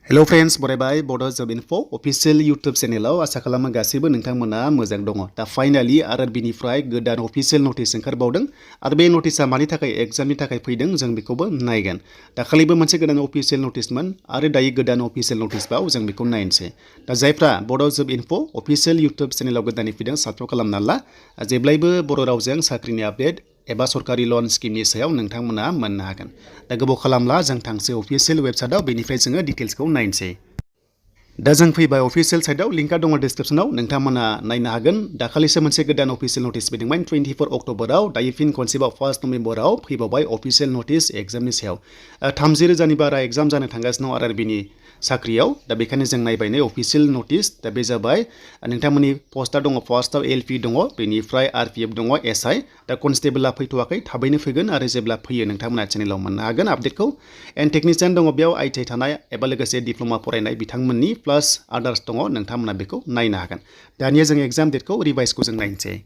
hello friends बरायबाय बड' जब info official YouTube चेनेलाव आसा खालामो गासैबो नोंथांमोना मोजां दङ दा फाइनाली आरआरबिनिफ्राय गोदान अफिशियल नटिस ओंखारबावदों आरो बे नटिसआ मानि थाखाय एग्जामनि थाखाय फैदों जों बेखौबो नायगोन दाखालिबो मोनसे गोदान अफिशियल नटिसमोन आरो दायो गोदान अफिशियल नटिसबाव जों बेखौ नायनोसै दा जायफ्रा बड' जब इनफो अफिशियल यूट्यूब चेनेलाव गोदानै फैदों साबस्क्राइब खालामना ला जेब्लायबो बर' रावजों साख्रिनि आपडेट एबा सरकारि लन स्किमनि सायाव नोंथांमोना मोननो हागोन दा गोबाव खालामला जों थांसै अफिशियल वेबसाइटआव बेनिफ्राय जोङो डिटेल्सखौ नायनोसै दा जों फैबाय अफिशियल साइटआव लिंकआ दङ डिसक्रिप्शनाव नोंथांमोना नायनो हागोन दाखालिसो मोनसे गोदान अफिशियल नटिस फैदोंमोन 24 अक्ट'बराव दायो फिन खनसेबाव 1 नभेम्बराव फैबावबाय अफिशियल नटिस एग्जामनि सायाव 30,000नि बारा एग्जाम जानो थांगासिनो दं आरआरबिनि साख्रियाव दा बेखायनो जों नायबाय नै अफिशियल नटिस दा बे जाबाय नोंथांमोननि पस्टआ दङ फार्स्टआव एलपि दङ बेनिफ्राय आरपिएफ दङ एसआइ दा कनस्टेबलआ फैथ'वाखै थाबैनो फैगोन आरो जेब्ला फैयो नोंथांमोना चेनेलाव मोननो हागोन आपडेटखौ एन्ड टेकनिशियान दङ बेयाव आइटिआइ थानाय एबा लोगोसे डिप्ल'मा फरायनाय बिथांमोननि प्लास आदार्स दङ नोंथांमोना बेखौ नायनो हागोन दानिया जों एग्जाम डेटखौ रिभाइसखौ जों नायनोसै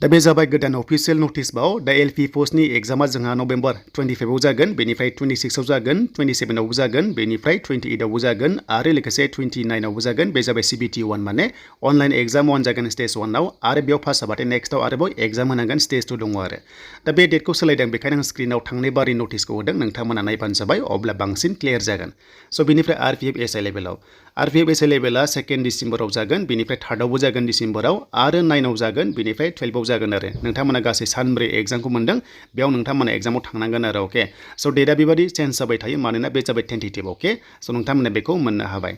दा बे जाबाय गोदान अफिशियल नटिसबाव दा एलपि पस्टनि एग्जामा जोंहा नभेम्बर 25आव जागोन बेनिफ्राय 26आव जागोन 27आवबो जागोन बेनिफ्राय 28आवबो जागोन आरो लोगोसे 29आवबो जागोन बे जाबाय सिबिटि 1 माने अनलाइन एग्जाम 1 जागोन स्टेज 1आव आरो बेयाव पास जाबाथाय नेक्स्टआव आरोबाव एग्जाम होनांगोन स्टेज 2 दङ आरो दा बे डेटखौ सोलायदों बेखायनो आं स्क्रिनाव थांनाय बारि नटिसखौ होदों नोंथांमोना नायबानो जाबाय अब्ला बांसिन क्लियार जागोन स' बेनिफ्राय आरपिएफ एसआइ लेभेलाव आरपिएफ एसआइ लेभेला 2 डिसेम्बराव जागोन बेनिफ्राय 3आवबो जागोन डिसेम्बराव आरो 9आव जागोन बेनिफ्राय 12आव जागोन आरो नोंथांमोना गासै सानब्रै एग्जामखौ मोनदों बेयाव नोंथांमोना एग्जामाव थांनांगोन आरो अके स' डेटआ बेबादि चेन्ज जाबाय थायो मानोना बे जाबाय टेन्टेटिभ अके स' नोंथांमोना बेखौ मोननो हाबाय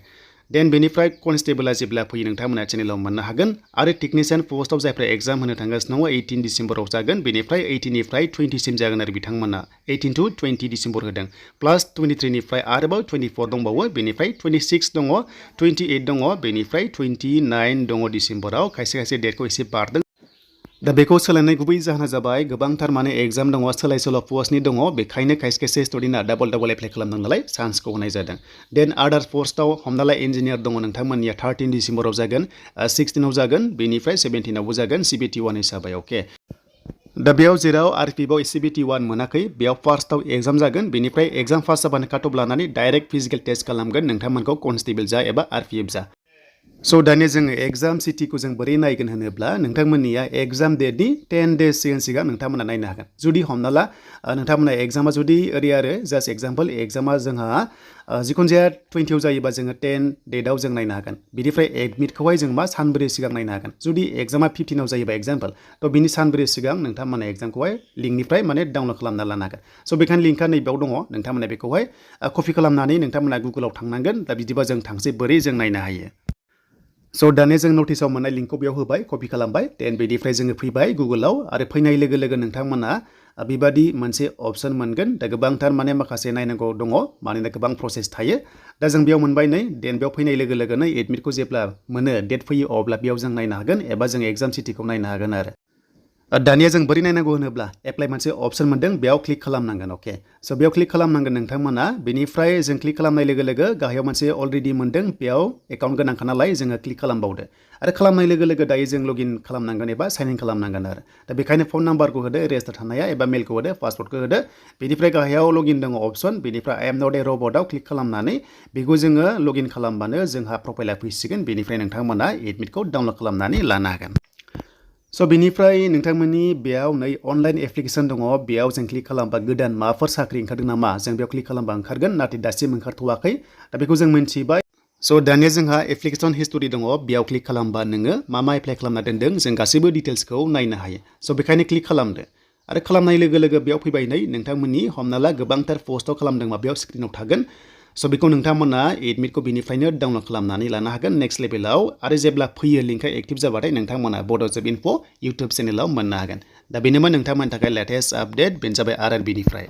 देन बेनिफ्राय कनस्टेबलआ जेब्ला फैयो नोंथांमोना चेनेलाव मोननो हागोन आरो टेकनिशियान पस्टआव जायफ्रा एग्जाम होनो थांगासिनो दङ 18 डिसेम्बराव जागोन बेनिफ्राय 18निफ्राय 20सिम जागोन आरो बिथांमोना 18 to 20 डिसेम्बर होदों प्लास 23निफ्राय आरोबाव 24 दंबावो बेनिफ्राय 26 दङ 28 दङ बेनिफ्राय 29 दङ डिसेम्बराव खायसे खायसे डेटखौ एसे बारदों दा बेखौ सोलायनाय गुबै जाहोना जाबाय गोबांथार माने एग्जाम दङ सोलाय सोल' पस्टनि दङ बेखायनो खायसे खायसे स्टुडेन्टआ डाबल एप्लाइ खालामदों नालाय चान्सखौ होनाय जादों देन आदार पस्टआव हमना ला इन्जिनियार दङ नोंथांमोननिया 13 डिसेम्बराव जागोन 16आव जागोन बेनिफ्राय 17आवबो जागोन सिबिटि 1 हिसाबै अके दा बेयाव जेराव आरपिएफआव सिबिटि 1 मोनाखै बेयाव फार्स्टआव एग्जाम जागोन बेनिफ्राय एग्जाम पास जाबानो काटअफ लानानै डाइरेक्ट फिजिकेल टेस्ट खालामगोन नोंथांमोनखौ कनस्टेबल जा एबा आरपिएफ जा स' दानिया जोङो एग्जाम सिटिखौ जों बोरै नायगोन होनोब्ला नोंथांमोननिया एग्जाम डेटनि 10 डेज सिगां नोंथांमोना नायनो हागोन जुदि हमना ला नोंथांमोना एग्जामा जुदि ओरै आरो जास्ट एग्जाम्पल एग्जामा जोंहा जिखुनु जाया 20आव जायोबा जोङो 10 डेटआव जों नायनो हागोन बिनिफ्राय एडमिटखौहाय जों मा सानब्रै सिगां नायनो हागोन जुदि एग्जामा 15आव जायोबा एग्जाम्पल थ' बिनि सानब्रै सिगां नोंथांमोना एग्जामखौहाय लिंकनिफ्राय माने डाउनलड खालामना लानो हागोन स' बेखायनो लिंकआ नैबेयाव दङ नोंथांमोना बेखौहाय कपि खालामनानै नोंथांमोना गुगोलाव थांनांगोन दा बिदिबा जों थांसै बोरै जों नायनो हायो स' दानिया जों नटिसआव मोननाय लिंकखौ बेयाव होबाय कपि खालामबाय देन बेनिफ्राय जोङो फैबाय गुगोलाव आरो फैनाय लोगो लोगो नोंथांमोना बेबादि मोनसे अपसन मोनगोन दा गोबांथार माने माखासे नायनांगौ दङ मानोना गोबां प्रसेस थायो दा जों बेयाव मोनबाय नै देन बेयाव फैनाय लोगो लोगोनो एडमिटखौ जेब्ला मोनो डेट फैयो अब्ला बेयाव जों नायनो हागोन एबा जों एग्जाम सिटिखौ नायनो हागोन आरो दानिया जों बोरै नायनांगौ होनोब्ला एप्लाइ मोनसे अपसन मोनदों बेयाव क्लिक खालामनांगोन अके स' बेयाव क्लिक खालामनांगोन नोंथांमोना बेनिफ्राय जों क्लिक खालामनाय लोगो लोगो गाहायाव मोनसे अलरेडि मोनदों बेयाव एकाउन्ट गोनांखा नालाय जोङो क्लिक खालामबावदो आरो खालामनाय लोगो लोगो दायो जों लगइन खालामनांगोन एबा साइन इन खालामनांगोन आरो दा बेखायनो फन नाम्बारखौ होदो रेजिस्टार थानाया एबा मेलखौ होदो पासवर्डखौ होदो बेनिफ्राय गाहायाव लगइन दङ अपसन बेनिफ्राय आइ एम नट ए रबटआव क्लिक खालामनानै बेखौ जोङो लगइन खालामबानो जोंहा प्रफाइला फैसिगोन बेनिफ्राय नोंथांमोना एडमिटखौ डाउनलड खालामनानै लानो हागोन स' बेनिफ्राय नोंथांमोननि बेयाव नै अनलाइन एप्लिकेसन दङ बेयाव जों क्लिक खालामबा गोदान माबाफोर साख्रि ओंखारदों नामा जों बेयाव क्लिक खालामबा ओंखारगोन नाथाय दासिम ओंखारथ'वाखै दा बेखौ जों मिन्थिबाय स' दानिया जोंहा एप्लिकेसन हिस्टरि दङ बेयाव क्लिक खालामबा नोङो मा एप्लाइ खालामना दोनदों जों गासैबो डिटेल्सखौ नायनो हायो स' बेखायनो क्लिक खालामदो आरो खालामनाय लोगो लोगो बेयाव फैबाय नै नोंथांमोननि हमना ला गोबांथार पस्टआव खालामदोंबा बेयाव स्क्रिनाव थागोन स' बेखौ नोंथांमोना एडमिटखौ बिनिफ्रायनो डाउनलड खालामनानै लानो हागोन नेक्स्ट लेभेलाव आरो जेब्ला फैयो लिंकआ एक्टिभ जाबाथाय नोंथांमोना बड' जब इनफो इउटुब चेनेलाव मोननो हागोन दा बेनोमोन नोंथांमोननि थाखाय लेटेस्ट आपडेट बेनो जाबाय आरआरबिनिफ्राय